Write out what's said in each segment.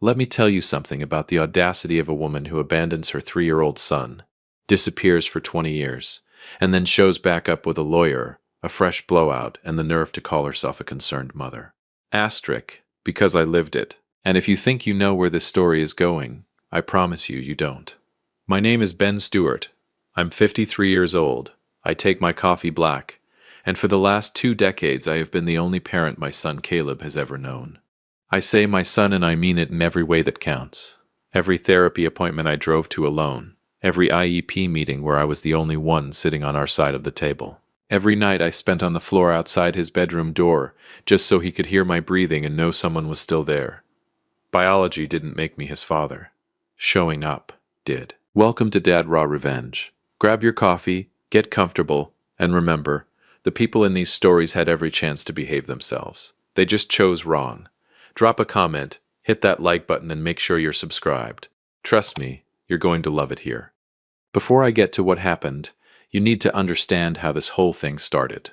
Let me tell you something about the audacity of a woman who abandons her 3-year-old son, disappears for 20 years, and then shows back up with a lawyer, a fresh blowout, and the nerve to call herself a concerned mother. Asterisk, because I lived it. And if you think you know where this story is going, I promise you, you don't. My name is Ben Stewart. I'm 53 years old. I take my coffee black. And for the last 2 decades, I have been the only parent my son Caleb has ever known. I say my son, and I mean it in every way that counts. Every therapy appointment I drove to alone. Every IEP meeting where I was the only one sitting on our side of the table. Every night I spent on the floor outside his bedroom door, just so he could hear my breathing and know someone was still there. Biology didn't make me his father. Showing up did. Welcome to Dadrevenge. Grab your coffee, get comfortable, and remember, the people in these stories had every chance to behave themselves. They just chose wrong. Drop a comment, hit that like button, and make sure you're subscribed. Trust me, you're going to love it here. Before I get to what happened, you need to understand how this whole thing started.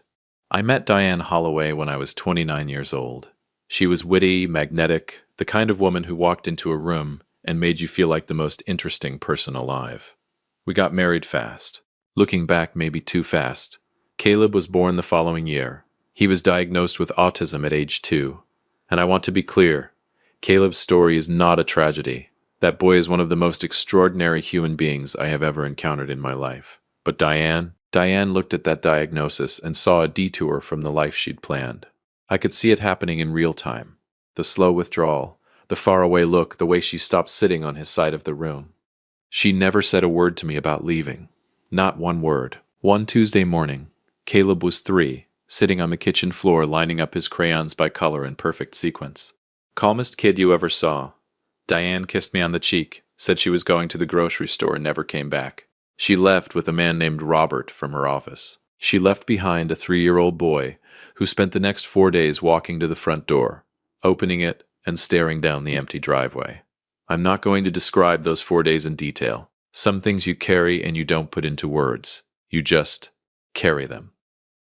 I met Diane Holloway when I was 29 years old. She was witty, magnetic, the kind of woman who walked into a room and made you feel like the most interesting person alive. We got married fast. Looking back, maybe too fast. Caleb was born the following year. He was diagnosed with autism at age 2. And I want to be clear, Caleb's story is not a tragedy. That boy is one of the most extraordinary human beings I have ever encountered in my life. But Diane looked at that diagnosis and saw a detour from the life she'd planned. I could see it happening in real time. The slow withdrawal, the faraway look, the way she stopped sitting on his side of the room. She never said a word to me about leaving. Not one word. One Tuesday morning, Caleb was 3, sitting on the kitchen floor lining up his crayons by color in perfect sequence. Calmest kid you ever saw. Diane kissed me on the cheek, said she was going to the grocery store and never came back. She left with a man named Robert from her office. She left behind a 3-year-old boy who spent the next 4 days walking to the front door, opening it and staring down the empty driveway. I'm not going to describe those 4 days in detail. Some things you carry and you don't put into words. You just carry them.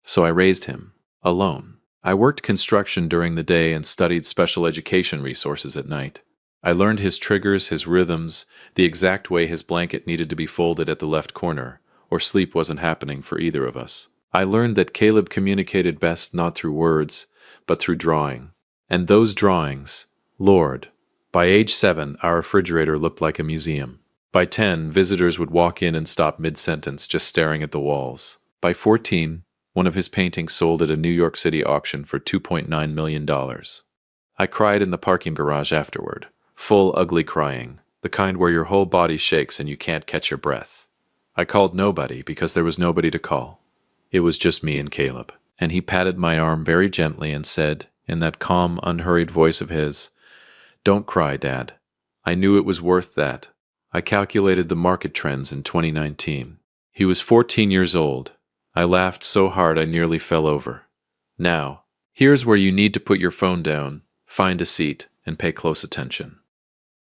So I raised him, alone. I worked construction during the day and studied special education resources at night. I learned his triggers, his rhythms, the exact way his blanket needed to be folded at the left corner, or sleep wasn't happening for either of us. I learned that Caleb communicated best not through words, but through drawing. And those drawings, Lord, by age 7, our refrigerator looked like a museum. By 10, visitors would walk in and stop mid-sentence just staring at the walls. By 14, one of his paintings sold at a New York City auction for $2.9 million. I cried in the parking garage afterward. Full ugly crying, the kind where your whole body shakes and you can't catch your breath. I called nobody because there was nobody to call. It was just me and Caleb. And he patted my arm very gently and said, in that calm, unhurried voice of his, "Don't cry, Dad. I knew it was worth that. I calculated the market trends in 2019. He was 14 years old. I laughed so hard I nearly fell over. Now, here's where you need to put your phone down, find a seat, and pay close attention.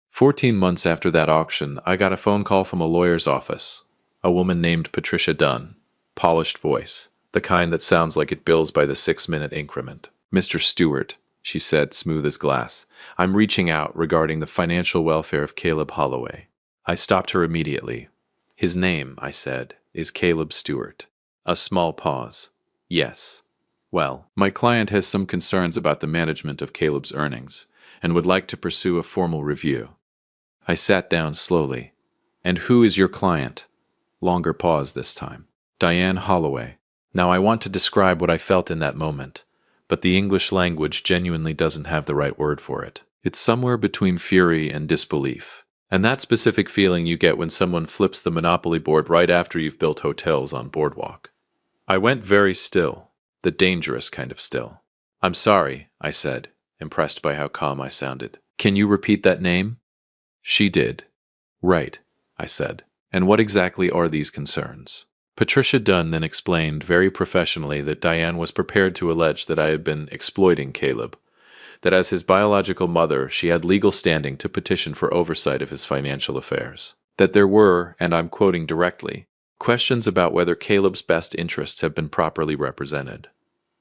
14 months after that auction, I got a phone call from a lawyer's office. A woman named Patricia Dunn. Polished voice. The kind that sounds like it bills by the 6-minute increment. "Mr. Stewart," she said, smooth as glass, "I'm reaching out regarding the financial welfare of Caleb Holloway." I stopped her immediately. "His name," I said, "is Caleb Stewart." A small pause. "Yes. Well, my client has some concerns about the management of Caleb's earnings and would like to pursue a formal review." I sat down slowly. "And who is your client?" Longer pause this time. "Diane Holloway." Now I want to describe what I felt in that moment, but the English language genuinely doesn't have the right word for it. It's somewhere between fury and disbelief. And that specific feeling you get when someone flips the Monopoly board right after you've built hotels on Boardwalk. I went very still, the dangerous kind of still. "I'm sorry," I said, impressed by how calm I sounded. "Can you repeat that name?" She did. "Right," I said. "And what exactly are these concerns?" Patricia Dunn then explained very professionally that Diane was prepared to allege that I had been exploiting Caleb, that as his biological mother, she had legal standing to petition for oversight of his financial affairs. That there were, and I'm quoting directly, questions about whether Caleb's best interests have been properly represented.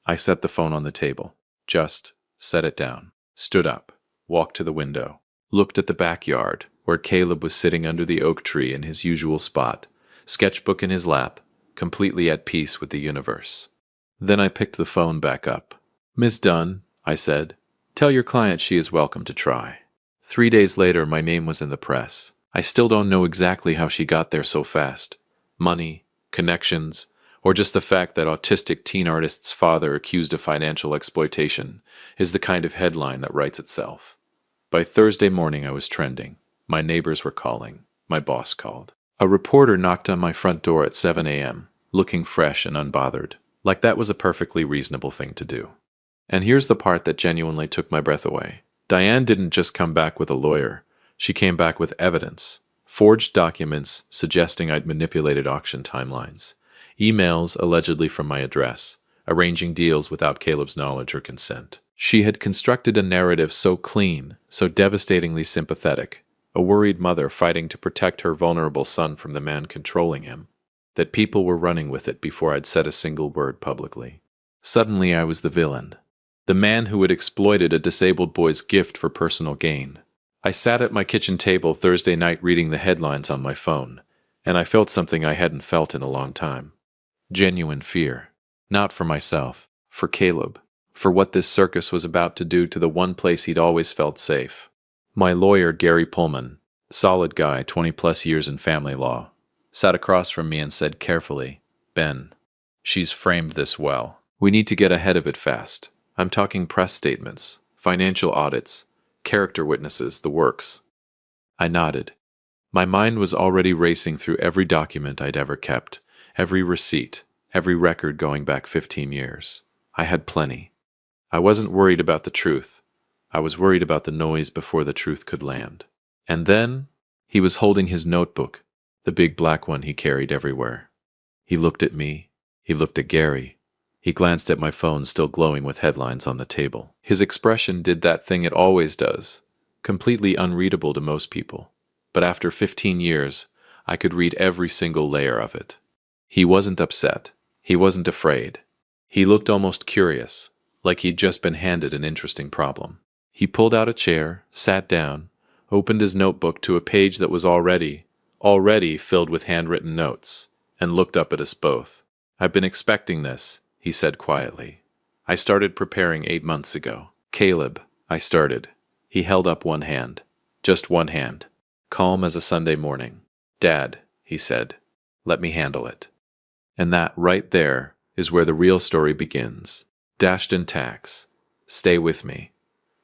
I set the phone on the table. Just set it down. Stood up. Walked to the window. looked at the backyard, where Caleb was sitting under the oak tree in his usual spot, sketchbook in his lap, completely at peace with the universe. Then I picked the phone back up. "Miss Dunn," I said, "tell your client she is welcome to try." 3 days later, my name was in the press. I still don't know exactly how she got there so fast. Money, connections, or just the fact that autistic teen artist's father accused of financial exploitation is the kind of headline that writes itself. By Thursday morning, I was trending. My neighbors were calling. My boss called. A reporter knocked on my front door at 7 a.m., looking fresh and unbothered, like that was a perfectly reasonable thing to do. And here's the part that genuinely took my breath away. Diane didn't just come back with a lawyer. She came back with evidence. Forged documents suggesting I'd manipulated auction timelines. Emails allegedly from my address, arranging deals without Caleb's knowledge or consent. She had constructed a narrative so clean, so devastatingly sympathetic, a worried mother fighting to protect her vulnerable son from the man controlling him, that people were running with it before I'd said a single word publicly. Suddenly I was the villain, the man who had exploited a disabled boy's gift for personal gain. I sat at my kitchen table Thursday night reading the headlines on my phone, and I felt something I hadn't felt in a long time. Genuine fear. Not for myself, for Caleb, for what this circus was about to do to the one place he'd always felt safe. My lawyer, Gary Pullman, solid guy, 20-plus years in family law, sat across from me and said carefully, "Ben, she's framed this well. We need to get ahead of it fast. I'm talking press statements, financial audits, character witnesses, the works." I nodded. My mind was already racing through every document I'd ever kept, every receipt, every record going back 15 years. I had plenty. I wasn't worried about the truth. I was worried about the noise before the truth could land. And then, he was holding his notebook, the big black one he carried everywhere. He looked at me. He looked at Gary. He glanced at my phone still glowing with headlines on the table. His expression did that thing it always does, completely unreadable to most people. But after 15 years, I could read every single layer of it. He wasn't upset. He wasn't afraid. He looked almost curious, like he'd just been handed an interesting problem. He pulled out a chair, sat down, opened his notebook to a page that was already filled with handwritten notes, and looked up at us both. "I've been expecting this," he said quietly. "I started preparing 8 months ago." "Caleb," I started. He held up one hand. Just one hand. Calm as a Sunday morning. "Dad," he said, "let me handle it." And that, right there, is where the real story begins. Dashed in tacks. Stay with me.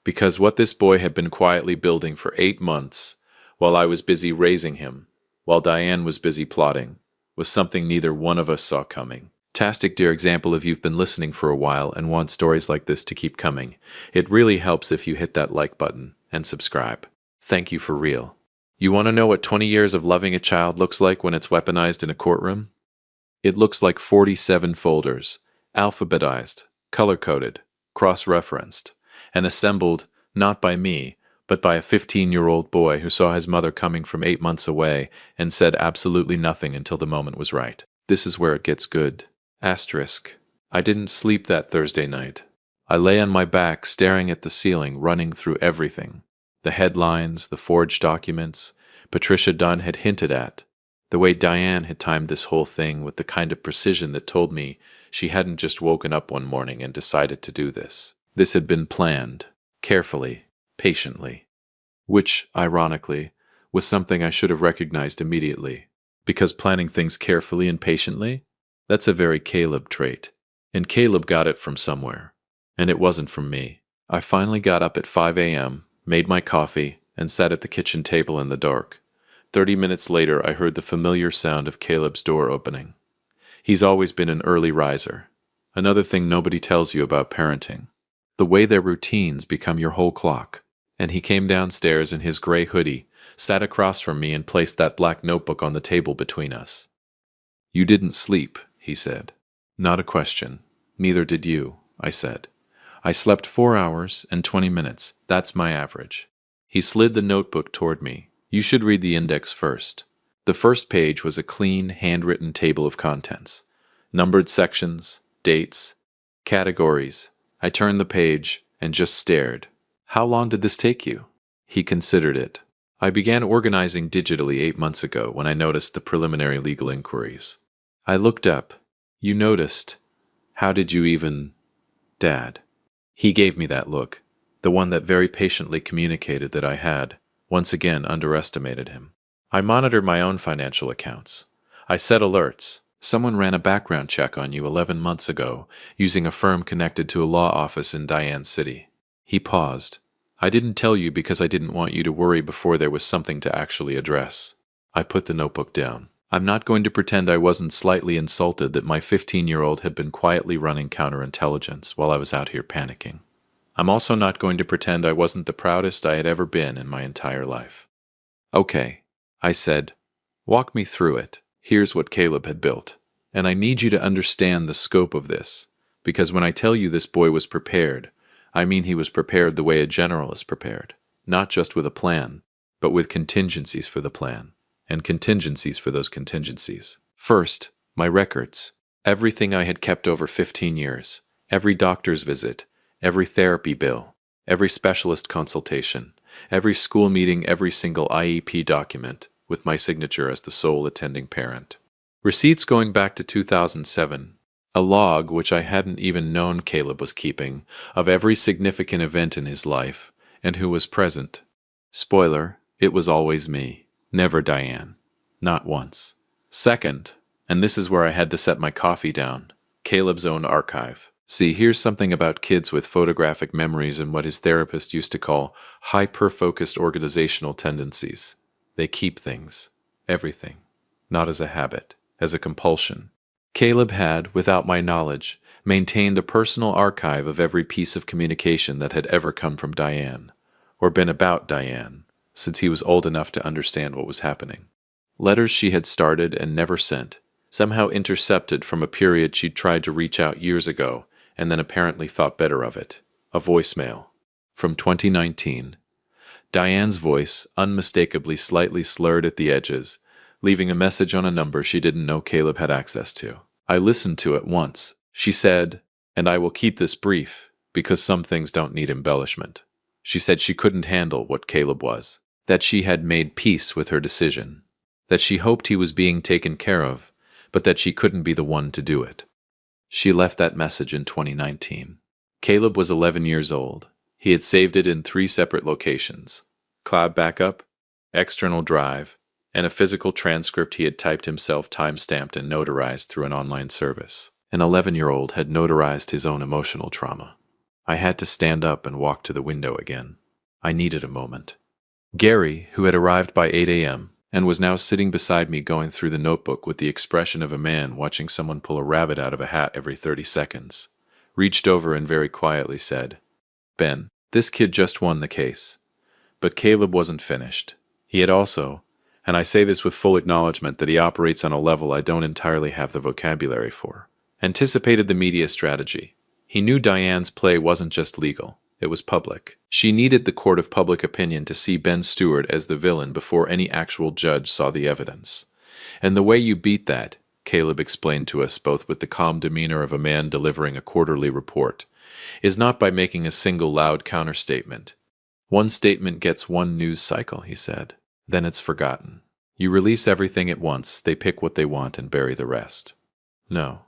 Because what this boy had been quietly building for 8 months, while I was busy raising him, while Diane was busy plotting, was something neither one of us saw coming. Tastic, dear example, if you've been listening for a while and want stories like this to keep coming, it really helps if you hit that like button and subscribe. Thank you for real. You want to know what 20 years of loving a child looks like when it's weaponized in a courtroom? It looks like 47 folders, alphabetized, color-coded, cross-referenced, and assembled not by me, but by a 15-year-old boy who saw his mother coming from 8 months away and said absolutely nothing until the moment was right. This is where it gets good. Asterisk. I didn't sleep that Thursday night. I lay on my back staring at the ceiling, running through everything. The headlines, the forged documents Patricia Dunn had hinted at, the way Diane had timed this whole thing with the kind of precision that told me she hadn't just woken up one morning and decided to do this. This had been planned, carefully, patiently. Which, ironically, was something I should have recognized immediately. Because planning things carefully and patiently, that's a very Caleb trait. And Caleb got it from somewhere. And it wasn't from me. I finally got up at 5 a.m., made my coffee, and sat at the kitchen table in the dark. 30 minutes later, I heard the familiar sound of Caleb's door opening. He's always been an early riser. Another thing nobody tells you about parenting. The way their routines become your whole clock. And he came downstairs in his gray hoodie, sat across from me, and placed that black notebook on the table between us. "You didn't sleep," he said. "Not a question. Neither did you," I said. "I slept 4 hours and 20 minutes. That's my average." He slid the notebook toward me. "You should read the index first." The first page was a clean, handwritten table of contents. Numbered sections, dates, categories. I turned the page and just stared. "How long did this take you?" He considered it. I began organizing digitally 8 months ago when I noticed the preliminary legal inquiries. I looked up. You noticed. How did you even... Dad. He gave me that look, the one that very patiently communicated that I had, once again, underestimated him. I monitored my own financial accounts. I set alerts. Someone ran a background check on you 11 months ago, using a firm connected to a law office in Diane City. He paused. I didn't tell you because I didn't want you to worry before there was something to actually address. I put the notebook down. I'm not going to pretend I wasn't slightly insulted that my 15-year-old had been quietly running counterintelligence while I was out here panicking. I'm also not going to pretend I wasn't the proudest I had ever been in my entire life. Okay, I said. Walk me through it. Here's what Caleb had built. And I need you to understand the scope of this, because when I tell you this boy was prepared, I mean he was prepared the way a general is prepared, not just with a plan, but with contingencies for the plan, and contingencies for those contingencies. First, my records. Everything I had kept over 15 years. Every doctor's visit. Every therapy bill. Every specialist consultation. Every school meeting, every single IEP document, with my signature as the sole attending parent. Receipts going back to 2007. A log, which I hadn't even known Caleb was keeping, of every significant event in his life, and who was present. Spoiler, it was always me. Never Diane. Not once. Second, and this is where I had to set my coffee down, Caleb's own archive. See, here's something about kids with photographic memories and what his therapist used to call hyper-focused organizational tendencies. They keep things. Everything. Not as a habit, as a compulsion. Caleb had, without my knowledge, maintained a personal archive of every piece of communication that had ever come from Diane, or been about Diane, since he was old enough to understand what was happening. Letters she had started and never sent, somehow intercepted from a period she'd tried to reach out years ago, and then apparently thought better of it. A voicemail. From 2019. Diane's voice, unmistakably slightly slurred at the edges, leaving a message on a number she didn't know Caleb had access to. I listened to it once. She said, and I will keep this brief, because some things don't need embellishment. She said she couldn't handle what Caleb was, that she had made peace with her decision, that she hoped he was being taken care of, but that she couldn't be the one to do it. She left that message in 2019. Caleb was 11 years old. He had saved it in 3 separate locations: cloud backup, external drive, and a physical transcript he had typed himself, time-stamped and notarized through an online service. An 11-year-old had notarized his own emotional trauma. I had to stand up and walk to the window again. I needed a moment. Gary, who had arrived by 8 a.m., and was now sitting beside me going through the notebook with the expression of a man watching someone pull a rabbit out of a hat every 30 seconds, reached over and very quietly said, "Ben, this kid just won the case." But Caleb wasn't finished. He had also, and I say this with full acknowledgement that he operates on a level I don't entirely have the vocabulary for, anticipated the media strategy. He knew Diane's play wasn't just legal. It was public. She needed the court of public opinion to see Ben Stewart as the villain before any actual judge saw the evidence. And the way you beat that, Caleb explained to us both with the calm demeanor of a man delivering a quarterly report, is not by making a single loud counterstatement. One statement gets one news cycle, he said. Then it's forgotten. You release everything at once, they pick what they want and bury the rest. No.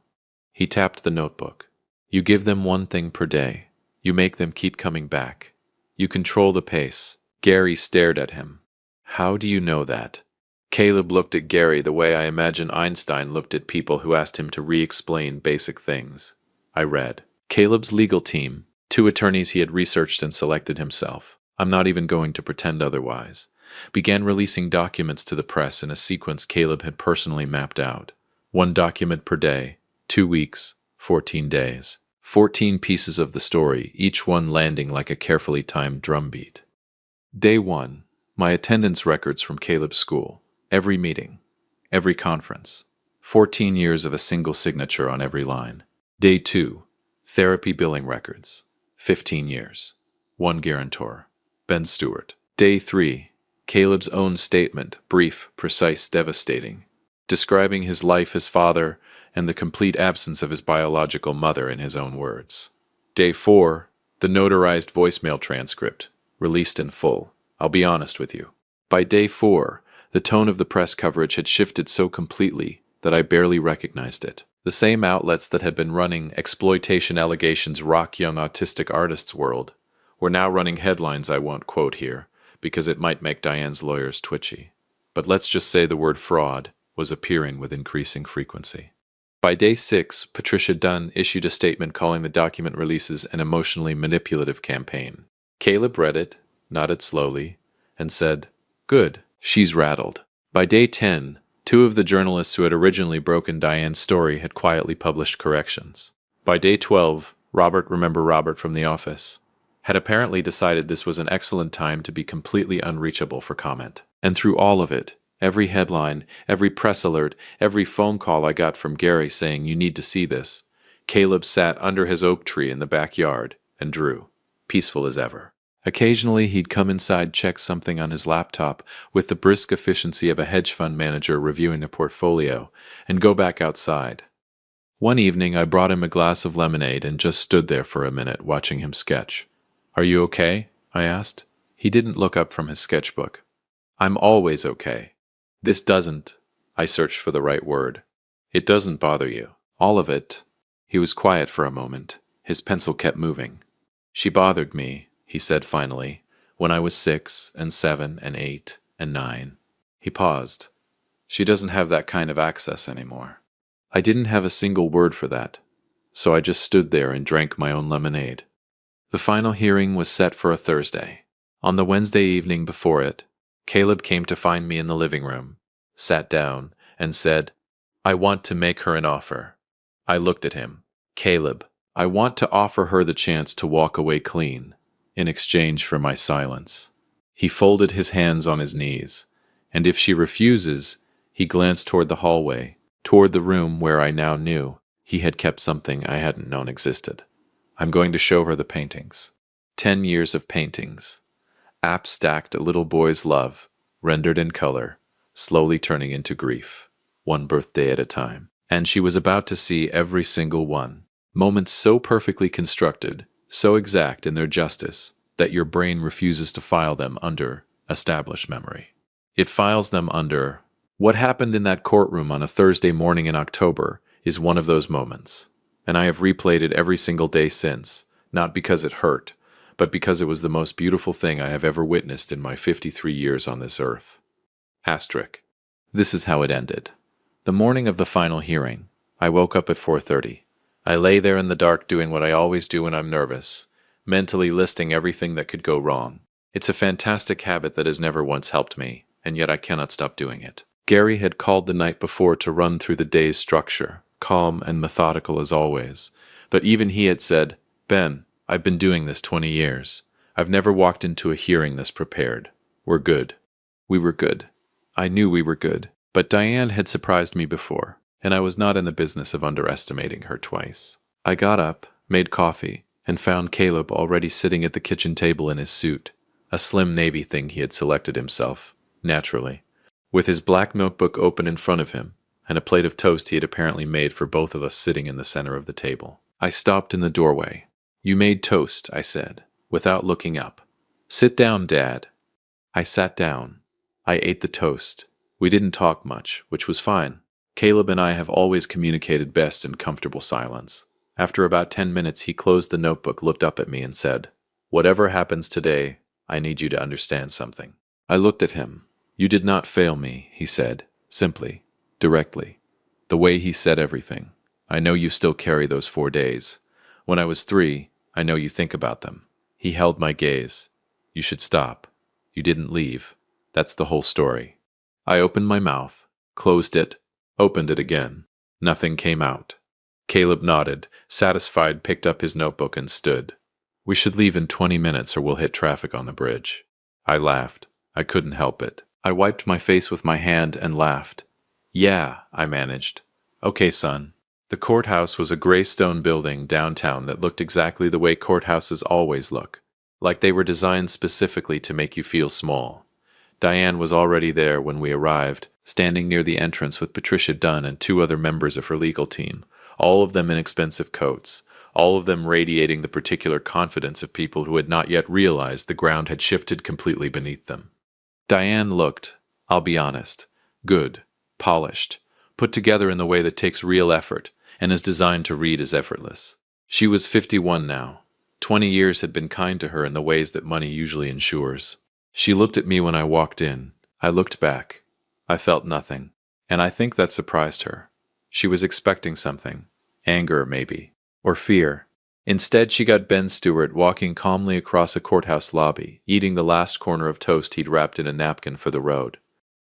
He tapped the notebook. You give them one thing per day. You make them keep coming back. You control the pace. Gary stared at him. How do you know that? Caleb looked at Gary the way I imagine Einstein looked at people who asked him to re-explain basic things. I read. Caleb's legal team, 2 attorneys he had researched and selected himself, I'm not even going to pretend otherwise, began releasing documents to the press in a sequence Caleb had personally mapped out. 1 document per day, 2 weeks, 14 days. 14 pieces of the story, each one landing like a carefully timed drumbeat. Day 1, my attendance records from Caleb's school. Every meeting. Every conference. 14 years of a single signature on every line. Day 2, therapy billing records. 15 years. 1 guarantor. Ben Stewart. Day 3, Caleb's own statement, brief, precise, devastating, describing his life as father and the complete absence of his biological mother in his own words. Day 4, the notarized voicemail transcript, released in full. I'll be honest with you. By day 4, the tone of the press coverage had shifted so completely that I barely recognized it. The same outlets that had been running exploitation allegations rock young autistic artists' world were now running headlines I won't quote here, because it might make Diane's lawyers twitchy. But let's just say the word fraud was appearing with increasing frequency. By day 6, Patricia Dunn issued a statement calling the document releases an emotionally manipulative campaign. Caleb read it, nodded slowly, and said, "Good, she's rattled." By day 10, 2 of the journalists who had originally broken Diane's story had quietly published corrections. By day 12, Robert from The Office had apparently decided this was an excellent time to be completely unreachable for comment. And through all of it, every headline, every press alert, every phone call I got from Gary saying, "You need to see this," Caleb sat under his oak tree in the backyard and drew, peaceful as ever. Occasionally, he'd come inside, check something on his laptop with the brisk efficiency of a hedge fund manager reviewing a portfolio, and go back outside. One evening, I brought him a glass of lemonade and just stood there for a minute watching him sketch. "Are you okay?" I asked. He didn't look up from his sketchbook. "I'm always okay." "This doesn't." I searched for the right word. "It doesn't bother you. All of it." He was quiet for a moment. His pencil kept moving. "She bothered me," he said finally, "when I was 6 and 7 and 8 and 9. He paused. "She doesn't have that kind of access anymore." I didn't have a single word for that, so I just stood there and drank my own lemonade. The final hearing was set for a Thursday. On the Wednesday evening before it, Caleb came to find me in the living room, sat down, and said, "I want to make her an offer." I looked at him. "Caleb, I want to offer her the chance to walk away clean, in exchange for my silence." He folded his hands on his knees, and if she refuses, he glanced toward the hallway, toward the room where I now knew he had kept something I hadn't known existed. "I'm going to show her the paintings." 10 years of paintings. Stacked a little boy's love, rendered in color, slowly turning into grief, one birthday at a time. And she was about to see every single one. Moments so perfectly constructed, so exact in their justice, that your brain refuses to file them under established memory. It files them under what happened in that courtroom on a Thursday morning in October is one of those moments. And I have replayed it every single day since, not because it hurt, but because it was the most beautiful thing I have ever witnessed in my 53 years on this earth. Asterisk. This is how it ended. The morning of the final hearing, I woke up at 4:30. I lay there in the dark doing what I always do when I'm nervous, mentally listing everything that could go wrong. It's a fantastic habit that has never once helped me, and yet I cannot stop doing it. Gary had called the night before to run through the day's structure, calm and methodical as always, but even he had said, "Ben, I've been doing this 20 years. I've never walked into a hearing this prepared. We're good." We were good. I knew we were good, but Diane had surprised me before, and I was not in the business of underestimating her twice. I got up, made coffee, and found Caleb already sitting at the kitchen table in his suit, a slim navy thing he had selected himself, naturally, with his black notebook open in front of him, and a plate of toast he had apparently made for both of us sitting in the center of the table. I stopped in the doorway. "You made toast," I said, without looking up. "Sit down, Dad." I sat down. I ate the toast. We didn't talk much, which was fine. Caleb and I have always communicated best in comfortable silence. After about 10 minutes, he closed the notebook, looked up at me, and said, "Whatever happens today, I need you to understand something." I looked at him. "You did not fail me," he said, simply, directly. The way he said everything. "I know you still carry those 4 days. When I was 3, I know you think about them." He held my gaze. "You should stop. You didn't leave. That's the whole story." I opened my mouth, closed it, opened it again. Nothing came out. Caleb nodded, satisfied, picked up his notebook and stood. "We should leave in 20 minutes or we'll hit traffic on the bridge." I laughed. I couldn't help it. I wiped my face with my hand and laughed. "Yeah," I managed. "Okay, son." The courthouse was a gray stone building downtown that looked exactly the way courthouses always look, like they were designed specifically to make you feel small. Diane was already there when we arrived, standing near the entrance with Patricia Dunn and 2 other members of her legal team, all of them in expensive coats, all of them radiating the particular confidence of people who had not yet realized the ground had shifted completely beneath them. Diane looked, I'll be honest, good, polished, put together in the way that takes real effort and is designed to read as effortless. She was 51 now. 20 years had been kind to her in the ways that money usually ensures. She looked at me when I walked in. I looked back. I felt nothing, and I think that surprised her. She was expecting something. Anger, maybe. Or fear. Instead, she got Ben Stewart walking calmly across a courthouse lobby, eating the last corner of toast he'd wrapped in a napkin for the road.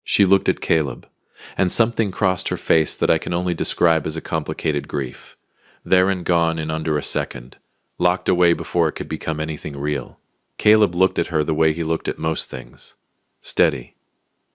She looked at Caleb, and something crossed her face that I can only describe as a complicated grief. There and gone in under a second, locked away before it could become anything real. Caleb looked at her the way he looked at most things. Steady.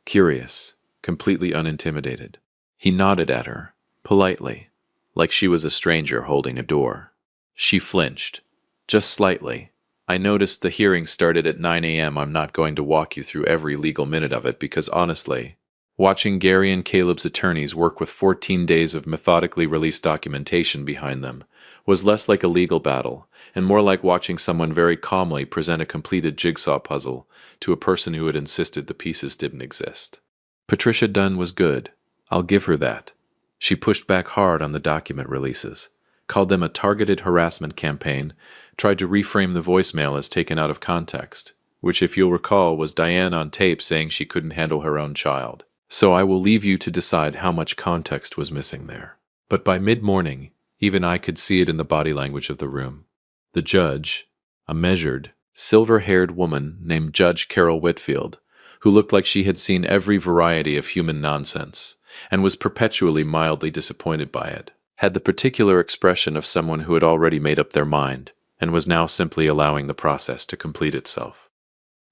Curious. Completely unintimidated. He nodded at her, politely, like she was a stranger holding a door. She flinched. Just slightly. I noticed the hearing started at 9 a.m. I'm not going to walk you through every legal minute of it because honestly, watching Gary and Caleb's attorneys work with 14 days of methodically released documentation behind them was less like a legal battle and more like watching someone very calmly present a completed jigsaw puzzle to a person who had insisted the pieces didn't exist. Patricia Dunn was good. I'll give her that. She pushed back hard on the document releases, called them a targeted harassment campaign, tried to reframe the voicemail as taken out of context, which, if you'll recall, was Diane on tape saying she couldn't handle her own child. So I will leave you to decide how much context was missing there. But by mid-morning, even I could see it in the body language of the room. The judge, a measured, silver-haired woman named Judge Carol Whitfield, who looked like she had seen every variety of human nonsense, and was perpetually mildly disappointed by it, had the particular expression of someone who had already made up their mind, and was now simply allowing the process to complete itself.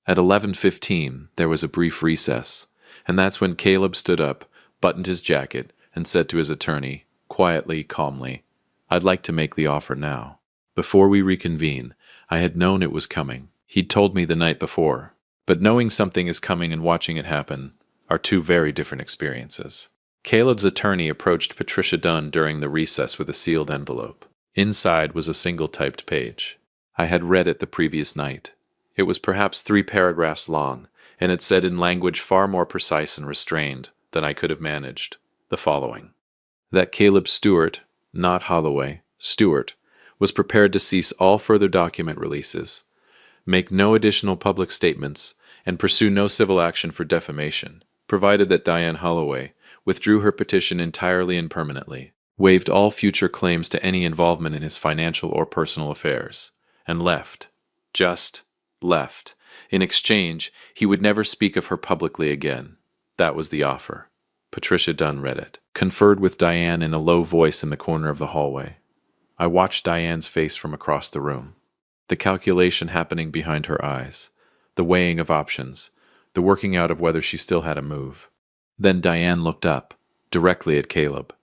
At 11:15, there was a brief recess, and that's when Caleb stood up, buttoned his jacket, and said to his attorney, quietly, calmly, I'd like to make the offer now. Before we reconvene, I had known it was coming. He'd told me the night before. But knowing something is coming and watching it happen are two very different experiences. Caleb's attorney approached Patricia Dunn during the recess with a sealed envelope. Inside was a single typed page. I had read it the previous night. It was perhaps 3 paragraphs long, and it said in language far more precise and restrained than I could have managed, the following. That Caleb Stewart, not Holloway, Stewart, was prepared to cease all further document releases, make no additional public statements, and pursue no civil action for defamation, provided that Diane Holloway withdrew her petition entirely and permanently, waived all future claims to any involvement in his financial or personal affairs, and left, just left. In exchange, he would never speak of her publicly again. That was the offer. Patricia Dunn read it, conferred with Diane in a low voice in the corner of the hallway. I watched Diane's face from across the room, the calculation happening behind her eyes, the weighing of options, the working out of whether she still had a move. Then Diane looked up, directly at Caleb,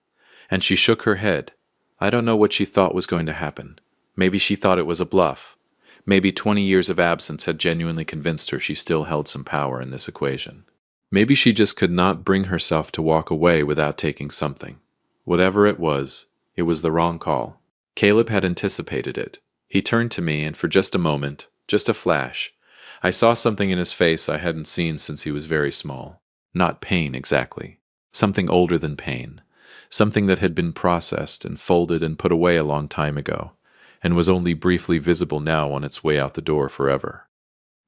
and she shook her head. I don't know what she thought was going to happen. Maybe she thought it was a bluff. Maybe 20 years of absence had genuinely convinced her she still held some power in this equation. Maybe she just could not bring herself to walk away without taking something. Whatever it was the wrong call. Caleb had anticipated it. He turned to me, and for just a moment, just a flash, I saw something in his face I hadn't seen since he was very small. Not pain exactly. Something older than pain. Something that had been processed and folded and put away a long time ago, and was only briefly visible now on its way out the door forever.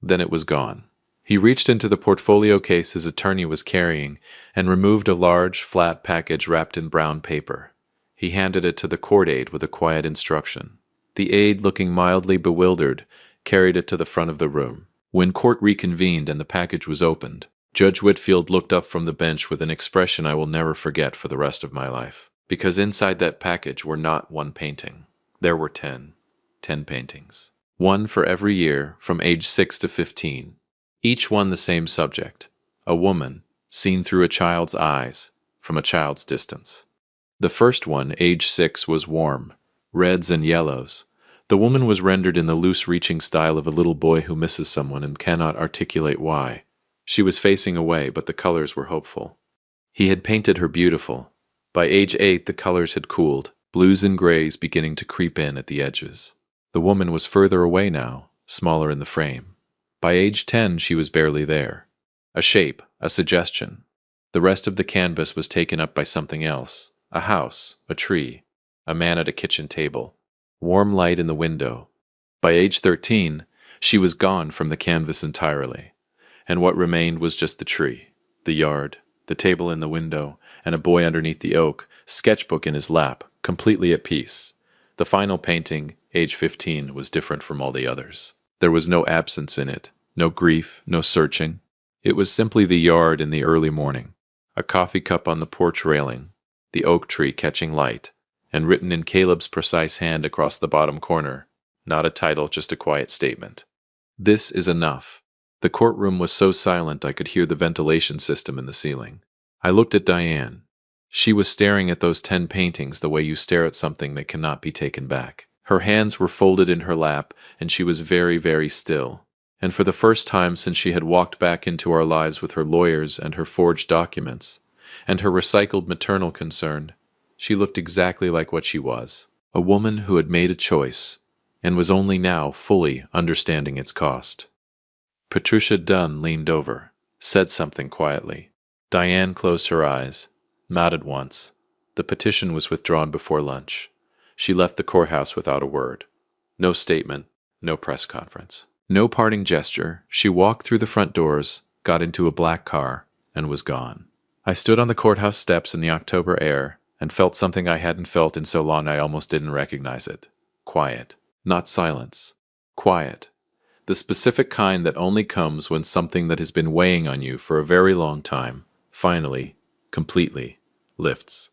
Then it was gone. He reached into the portfolio case his attorney was carrying and removed a large, flat package wrapped in brown paper. He handed it to the court aide with a quiet instruction. The aide, looking mildly bewildered, carried it to the front of the room. When court reconvened and the package was opened, Judge Whitfield looked up from the bench with an expression I will never forget for the rest of my life. Because inside that package were not one painting. There were 10. 10 paintings. One for every year from age 6 to 15. Each one the same subject. A woman, seen through a child's eyes, from a child's distance. The first one, age 6, was warm. Reds and yellows. The woman was rendered in the loose reaching style of a little boy who misses someone and cannot articulate why. She was facing away, but the colors were hopeful. He had painted her beautiful. By age 8, the colors had cooled, blues and grays beginning to creep in at the edges. The woman was further away now, smaller in the frame. By age 10, she was barely there. A shape, a suggestion. The rest of the canvas was taken up by something else. A house, a tree, a man at a kitchen table. Warm light in the window. By age 13, she was gone from the canvas entirely, and what remained was just the tree, the yard, the table in the window, and a boy underneath the oak, sketchbook in his lap, completely at peace. The final painting, age 15, was different from all the others. There was no absence in it, no grief, no searching. It was simply the yard in the early morning, a coffee cup on the porch railing, the oak tree catching light, and written in Caleb's precise hand across the bottom corner, not a title, just a quiet statement. This is enough. The courtroom was so silent I could hear the ventilation system in the ceiling. I looked at Diane. She was staring at those 10 paintings the way you stare at something that cannot be taken back. Her hands were folded in her lap, and she was very, very still. And for the first time since she had walked back into our lives with her lawyers and her forged documents, and her recycled maternal concern, she looked exactly like what she was, a woman who had made a choice, and was only now fully understanding its cost. Patricia Dunn leaned over, said something quietly. Diane closed her eyes, nodded once. The petition was withdrawn before lunch. She left the courthouse without a word. No statement, no press conference. No parting gesture. She walked through the front doors, got into a black car, and was gone. I stood on the courthouse steps in the October air and felt something I hadn't felt in so long I almost didn't recognize it. Quiet. Not silence. Quiet. The specific kind that only comes when something that has been weighing on you for a very long time, finally, completely, lifts.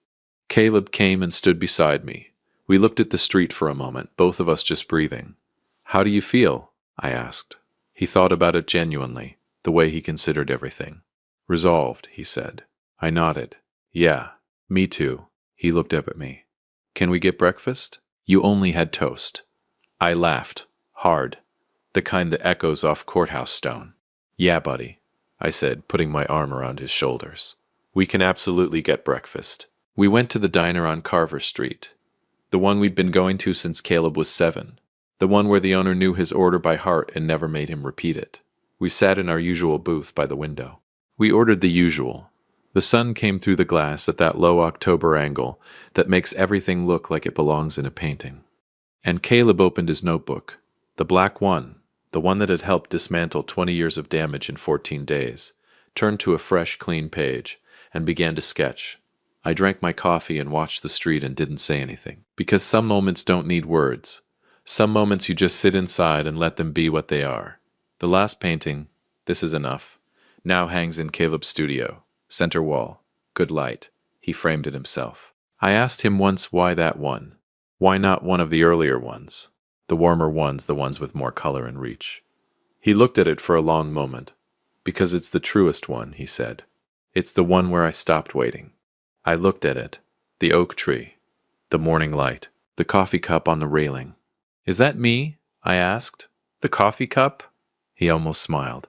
Caleb came and stood beside me. We looked at the street for a moment, both of us just breathing. "How do you feel?" I asked. He thought about it genuinely, the way he considered everything. "Resolved," he said. I nodded. "Yeah, me too." He looked up at me. "Can we get breakfast? You only had toast." I laughed, hard, the kind that echoes off courthouse stone. "Yeah, buddy," I said, putting my arm around his shoulders. "We can absolutely get breakfast." We went to the diner on Carver Street, the one we'd been going to since Caleb was 7, the one where the owner knew his order by heart and never made him repeat it. We sat in our usual booth by the window. We ordered the usual. The sun came through the glass at that low October angle that makes everything look like it belongs in a painting. And Caleb opened his notebook, the black one, the one that had helped dismantle 20 years of damage in 14 days, turned to a fresh, clean page, and began to sketch. I drank my coffee and watched the street and didn't say anything. Because some moments don't need words. Some moments you just sit inside and let them be what they are. The last painting, "This Is Enough," now hangs in Caleb's studio. Center wall. Good light. He framed it himself. I asked him once why that one. Why not one of the earlier ones? The warmer ones, the ones with more color and reach. He looked at it for a long moment. "Because it's the truest one," he said. "It's the one where I stopped waiting." I looked at it. The oak tree. The morning light. The coffee cup on the railing. "Is that me?" I asked. "The coffee cup?" He almost smiled.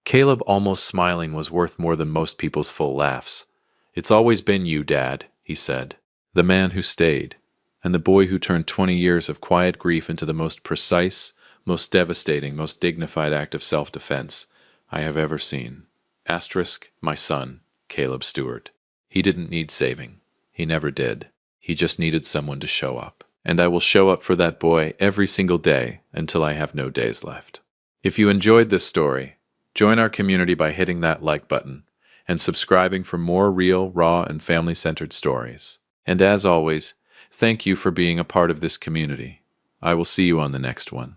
Caleb almost smiling was worth more than most people's full laughs. "It's always been you, Dad," he said. The man who stayed, and the boy who turned 20 years of quiet grief into the most precise, most devastating, most dignified act of self-defense I have ever seen. Asterisk, my son, Caleb Stewart. He didn't need saving. He never did. He just needed someone to show up. And I will show up for that boy every single day until I have no days left. If you enjoyed this story, join our community by hitting that like button and subscribing for more real, raw, and family-centered stories. And as always, thank you for being a part of this community. I will see you on the next one.